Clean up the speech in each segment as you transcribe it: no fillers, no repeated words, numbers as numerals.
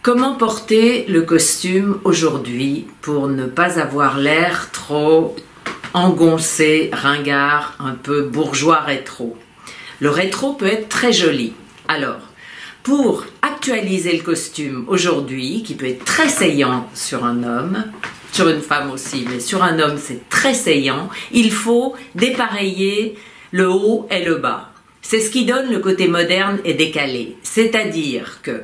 Comment porter le costume aujourd'hui pour ne pas avoir l'air trop engoncé, ringard, un peu bourgeois rétro? Le rétro peut être très joli. Alors, pour actualiser le costume aujourd'hui, qui peut être très saillant sur un homme, sur une femme aussi, mais sur un homme c'est très saillant, il faut dépareiller le haut et le bas. C'est ce qui donne le côté moderne et décalé. C'est-à-dire que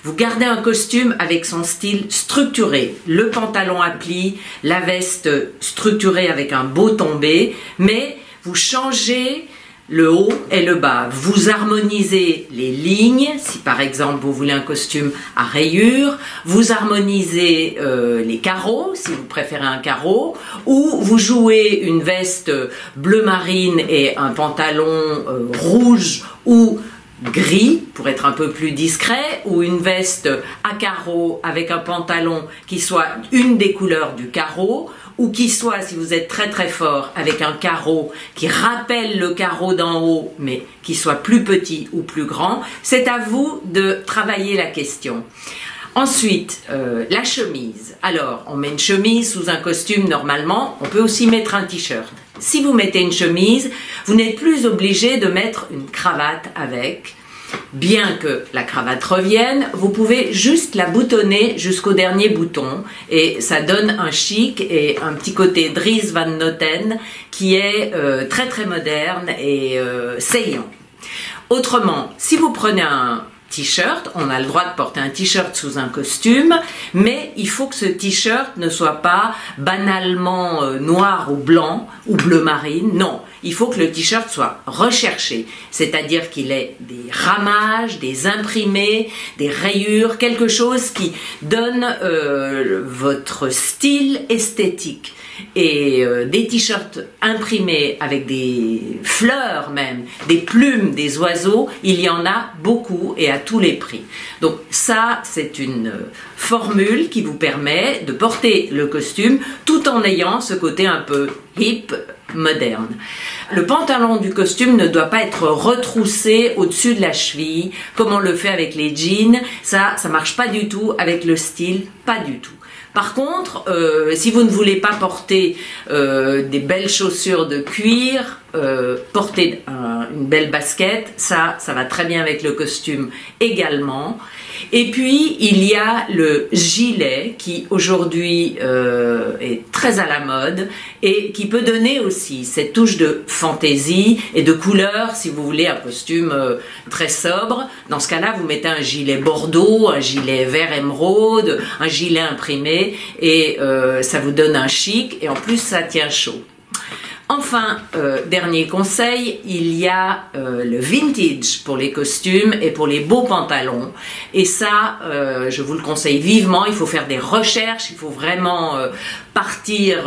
vous gardez un costume avec son style structuré, le pantalon à plis, la veste structurée avec un beau tombé, mais vous changez le haut et le bas. Vous harmonisez les lignes, si par exemple vous voulez un costume à rayures, vous harmonisez les carreaux, si vous préférez un carreau, ou vous jouez une veste bleu marine et un pantalon rouge ou gris pour être un peu plus discret, ou une veste à carreaux avec un pantalon qui soit une des couleurs du carreau, ou qui soit, si vous êtes très très fort, avec un carreau qui rappelle le carreau d'en haut mais qui soit plus petit ou plus grand. C'est à vous de travailler la question. Ensuite, la chemise. Alors, on met une chemise sous un costume normalement, on peut aussi mettre un t-shirt. Si vous mettez une chemise, vous n'êtes plus obligé de mettre une cravate avec. Bien que la cravate revienne, vous pouvez juste la boutonner jusqu'au dernier bouton et ça donne un chic et un petit côté Dries Van Noten qui est très très moderne et saillant. Autrement, si vous prenez un t-shirt, on a le droit de porter un t-shirt sous un costume, mais il faut que ce t-shirt ne soit pas banalement noir ou blanc ou bleu marine, non. Il faut que le t-shirt soit recherché, c'est-à-dire qu'il ait des ramages, des imprimés, des rayures, quelque chose qui donne votre style esthétique. Et des t-shirts imprimés avec des fleurs même, des plumes, des oiseaux, il y en a beaucoup et à tous les prix. Donc ça, c'est une formule qui vous permet de porter le costume tout en ayant ce côté un peu hip, moderne. Le pantalon du costume ne doit pas être retroussé au-dessus de la cheville, comme on le fait avec les jeans. Ça marche pas du tout avec le style, pas du tout. Par contre, si vous ne voulez pas porter des belles chaussures de cuir, porter une belle basket, ça va très bien avec le costume également. Et puis, il y a le gilet qui aujourd'hui est très à la mode et qui peut donner aussi cette touche de fantaisie et de couleur si vous voulez un costume très sobre. Dans ce cas-là, vous mettez un gilet bordeaux, un gilet vert émeraude, un gilet imprimé et ça vous donne un chic et en plus ça tient chaud. Enfin, dernier conseil, il y a le vintage pour les costumes et pour les beaux pantalons. Et ça, je vous le conseille vivement, il faut faire des recherches, il faut vraiment partir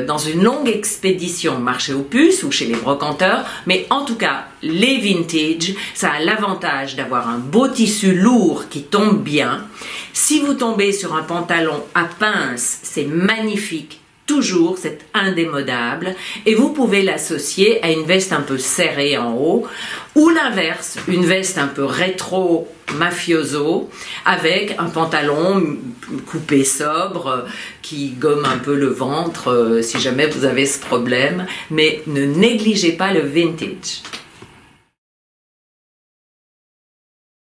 dans une longue expédition, marché aux puces ou chez les brocanteurs. Mais en tout cas, les vintage, ça a l'avantage d'avoir un beau tissu lourd qui tombe bien. Si vous tombez sur un pantalon à pince, c'est magnifique. Toujours, c'est indémodable et vous pouvez l'associer à une veste un peu serrée en haut ou l'inverse, une veste un peu rétro mafioso avec un pantalon coupé sobre qui gomme un peu le ventre si jamais vous avez ce problème, mais ne négligez pas le vintage.